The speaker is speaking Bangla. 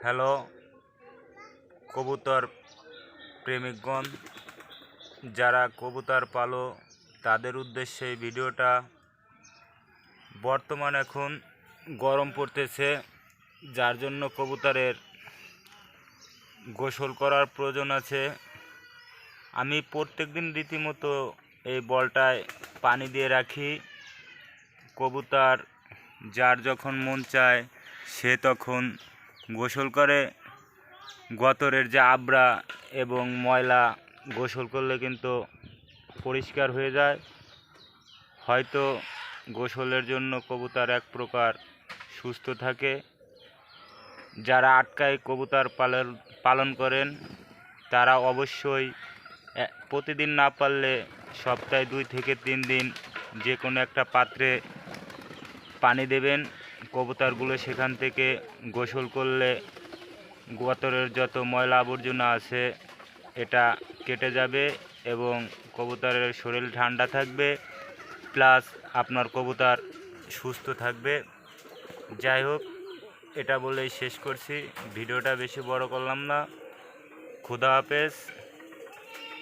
হ্যালো কবুতর প্রেমিকগণ, যারা কবুতর পালো তাদের উদ্দেশ্যে এই ভিডিওটা। বর্তমান এখন গরম পড়তেছে, যার জন্য কবুতরের গোসল করার প্রয়োজন আছে। আমি প্রত্যেকদিন রীতিমতো এই বলটায় পানি দিয়ে রাখি। কবুতর যার যখন মন চায় সে তখন গোসল করে। গতরের যে আবরা এবং ময়লা গোসল করলে কিন্তু পরিষ্কার হয়ে যায়। হয়তো গোসলের জন্য কবুতর এক প্রকার সুস্থ থাকে। যারা আটকায় কবুতর পালন করেন তারা অবশ্যই প্রতিদিন না পারলে সপ্তাহে 2 থেকে 3 দিন যে কোনো একটা পাত্রে পানি দেবেন। কবুতরগুলো সেখান থেকে গোসল করলে গতরের যত ময়লা আবর্জনা আছে এটা কেটে যাবে এবং কবুতরের শরীর ঠান্ডা থাকবে, প্লাস আপনার কবুতর সুস্থ থাকবে। যাই হোক, এটা বলেই শেষ করছি। ভিডিওটা বেশি বড় করলাম না। খুদা হাফেজ।